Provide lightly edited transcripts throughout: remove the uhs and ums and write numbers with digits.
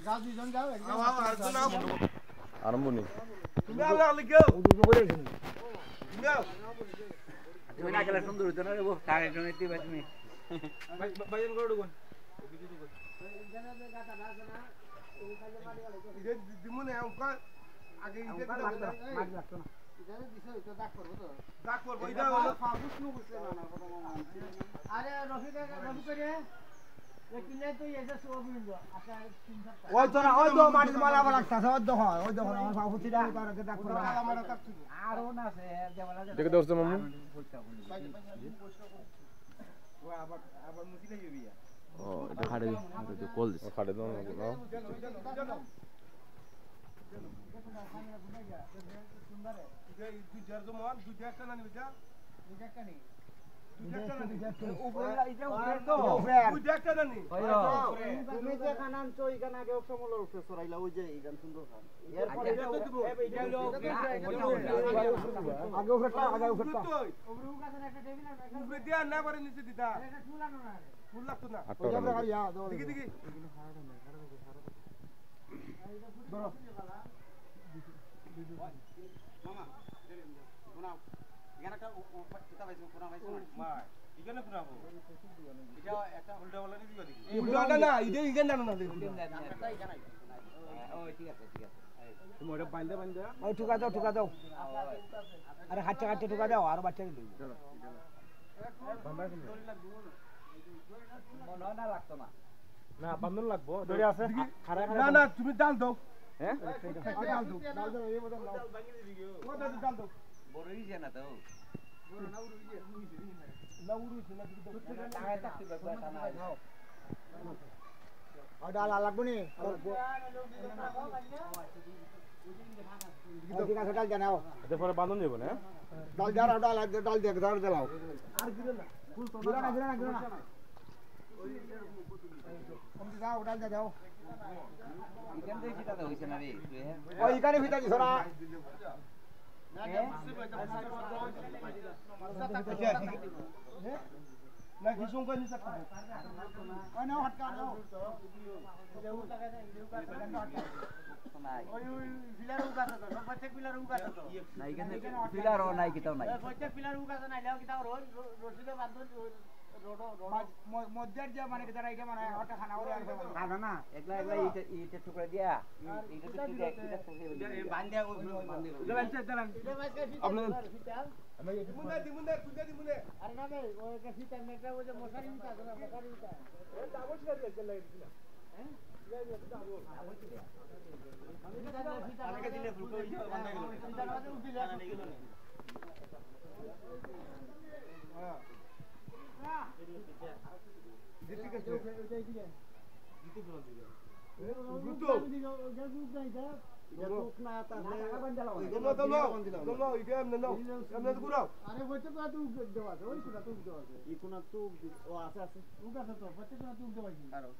যাও দুইজন যাও একদম আরম্ভ নেই তুমি আল্লাহ লিখো দুটো করে এখানে যাও তুমি না গেলে সুন্দর হতো না রে বউ টাকা একটু নিতে পারি তুমি ভাইজন করে ঢুকুন দিমুনে আমকা আগে ইতে মাছ লাগতো না ইদারে দিছে তো ডাক করব তো ডাক করব এটা হলো ফাগুস নো বুঝলে না আরে রফি করে কিনে তো এসে সোবিন্দ আচ্ছা 3 ওই তো মাটি মালা লাগতাছে ওই দেখো আমার বাবুতিরা তার আগে ডাক করব আমার কাছে আর ও না সে দেওয়ালা দেখে দৌড়ছে মামু ও আবার মুসিলে যাবি ও এটা খাড়ে এটা কল দিছে খাড়ে দাও না তুই যার জমান তুই একটা না নিবি যা তুই একটা নি তুমি যে খানান চই কানা কে সমলর উপরে সরাইলা ওই যে ইগান সুন্দর খান এরপর এটা দিব আগে উঠটা ওবরু কাছে একটা টেবিল আর উপরে দিয়া না করে নিচে দিতা এটা ফুলানো না ফুল লাগতো না ওই আমরা গাড়ি দেখি দেখি ধরো মামা শোনাও এখানে একটা কিতা পাইছো কোনা পাইছো মা ইখানে পুরাবো এটা একটা উল্টা বলা দিবা দেখি উল্টা না ইদে ইখানে না একটা এখানে ও ঠিক আছে তুমি ওটা বাইন্দা ওই ঠুকা দাও আরে হাঁটতে ঠুকা দাও আর বাচ্চা দিই চলো মনে না লাগতো না না বান্ধন লাগবো দড়ি আছে না না তুমি ডাল দাও হ্যাঁ ডাল দাও এই বদল দাও ও ডাল দাও বড়ই যে না তো ডাল লাগবো নি ঠিক আছে ডাল জানাও এতে পরে বাঁধন যাবে না ডাল জানাও ডাল দেখ ডাল জ্বালাও আর গিরে না ফুল তো গিরা না কমতে যাও ডাল যাও এখান থেকে কিতা হইছে না রে তুই ওই এখানে ভিতর দিছ না না কি সংখ্যা নিছে ওই নাও হটকা নাও ওই পিলার উগাছে তো প্রত্যেক পিলার উগাছে তো না এখানে পিলারও নাই কিতাও নাই প্রত্যেক পিলার উগাছে না লাও কিতাও রসিদে বান্ধন মধ্যের যে মানে কিতা রাইকে মানে হটকা খানা করে আসবে খানা না একলা ইটা টুকরা দিয়া ইটা টুকরা দিয়া এটা থেকে বান্ধিয়া ও মুন্ডা দিমুনে আরে না ভাই ওই কাছে টাইমটা ওই যে মশারি নিতে আছে না মশারি নিতে এই ডাবল ছিল লাগিয়েছিল হ্যাঁ আগে দিলে ফুলকো বান্ধা গেল হ্যাঁ ঠিক আছে ওইটাই দিলে জিতে বল দিলে আরে বলতে তো তুই দেওয়া আছে ওই কোনা তুই দেওয়া আছে এই কোনা তুই ও আছে তুই আছে তো প্রত্যেক কোনা তুই দেওয়া আছে আরো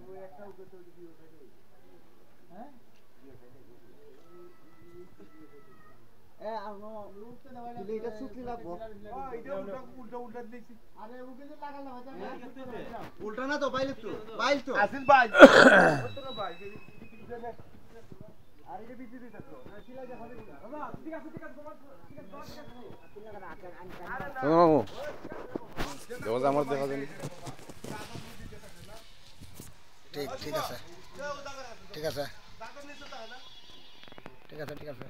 ওই একটা উঠে তো দিও হ্যাঁ এ আনো লুকতে দেওয়া লাগে এটা সুকি লাগবো এটা উল্টা দিছি আরে উকে যে লাগাল না ভাই উল্টা না তো বাইল তো আসিল ভাই কত ভাই আরে যে বিচি দিছ তো শিলা যা হবে বাবা ঠিক আছে তোমার ঠিক আছে আপনি লাগা আনকা মামু দেওয়া আমার দেখা যায় ঠিক আছে ঠিক আছে ঠিক আছে ঠিক আছে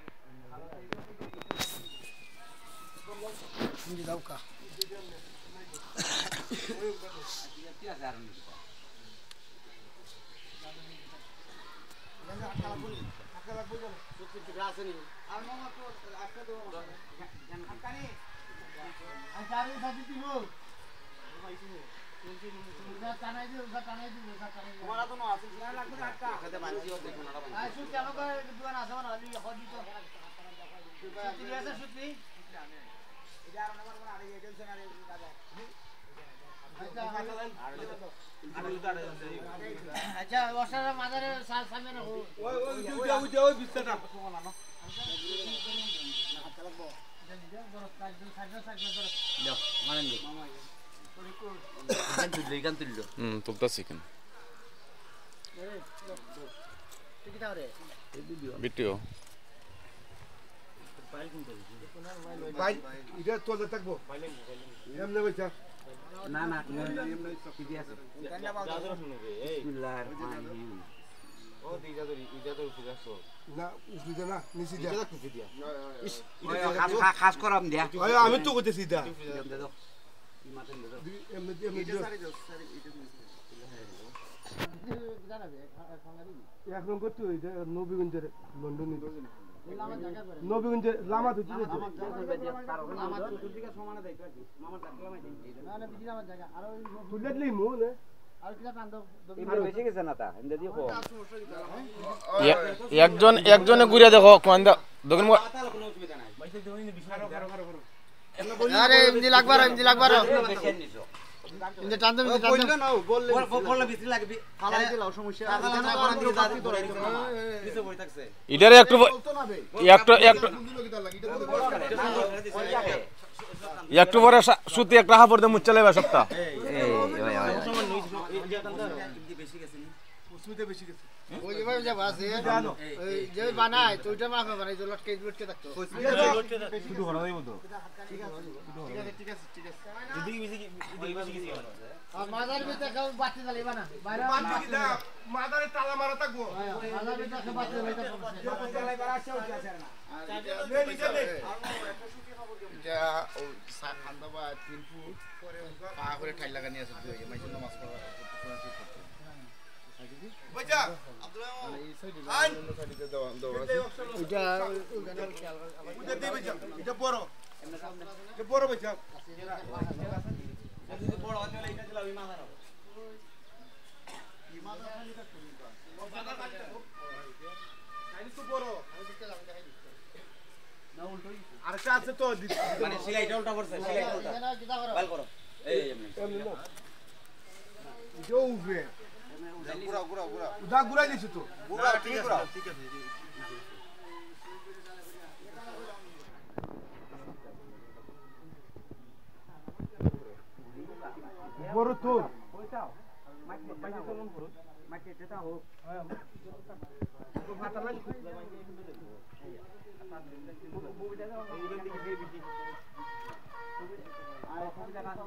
তুমি দাও কা আচ্ছা বর্ষার মাঝারে সামনে রাখো ওই বিছাটা তুলতেছি কেন বিটিও ভাই এটা তোলে থাকবো এমনি বইছা না না এমনি কি আছে বিসমিল্লাহির রহমানির রহিম ও দিজা তো ফুগাছো না উঠে না নিচে যা এটা কুফি দিয়া খাস করাম দিয়া আমি তো কইতেছি দা এমনি এক নম্বর তো এটা নবীগঞ্জের লন্ডন নবীগঞ্জের লামা তো জিতে আমার চতুর্দিকে সমানে দেখ মামার টাকলামাই দেই না না বিজি আমার জায়গা আর ওই তুলেলি মু না আর কিটা টান দাও ইমরে বেশি গেছে না তা এমনি দিও একজনে ঘুরে দেখো কোন দোকান তাহলে কোনো অসুবিধা নাই পয়সা দেওনি না বিষয় আরে এমনি লাগবার বেশি নিছো ইন্দে টান দাও বললে না বললে বললে বেশি লাগবে ফালাই দিলাও সমস্যা না করান দিও দাদি ধরে নিচে বই থাকছে ইটারে একটু একটু পরে সুতি একটা হাফড় দিয়ে মুচ্চা লেবা সপ্তাহ বেশি গেছে সুইতে বেশি গেছে ওই যে ভাই যাবা আছে ওই যে বানায় তো ওইটা মাখা বানাই তো লটকে থাকতো শুধু হরা দেব তো ঠিক আছে যদি বেশি গেছে আর মাদার ভিতরে খাও বাতি জ্বালাই বানা বাইরে মাদারে তালা মারা থাকবো মাদার ভিতরে খাও বাতি জ্বালাই তো জ্বালাই বার আসছে ওটা আছে না এটা ও সাত খান্দা বা 3 ফুট পরে পা করে ঠাই লাগানি আছে দুই মাইছে নামাজ পড়া বইজা এই সাইডে অন্য সাইডে দাও আছে ওইটা ওখানে খেয়াল এটা দে বইজা এটা বড় বইজা যদি বড় হয় তাহলে এটা দিলাম ইমা দাও আরেকটা আছে তো মানে সেলাইটা উল্টা করছে সেলাইটা উল্টা ভাল করো এই এমনি जो उठे গুড়া उदा गुराई दिसु तो গুড়া ঠিক আছে বড় তো কইতাও মাইকে তো মন করো মাইকে এটা হোক তো ফাটা না মুভিটা দাও এইখান থেকে দিয়ে বিটি আর কবিতা কাজ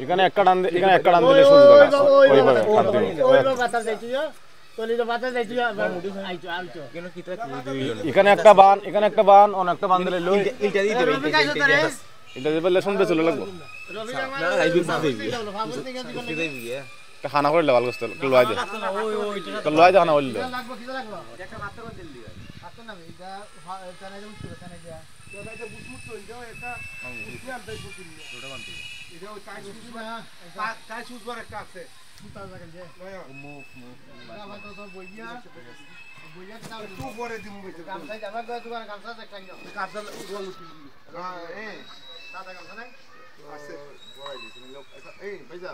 এখানে একটা টান দিলে এখানে একটা বান অনেকটা বান দিলে এটা দিলে শুনতে চলে লাগবো খানা করলে ভালো করতে লোয়াই দে খানা করলে এই ভাইজা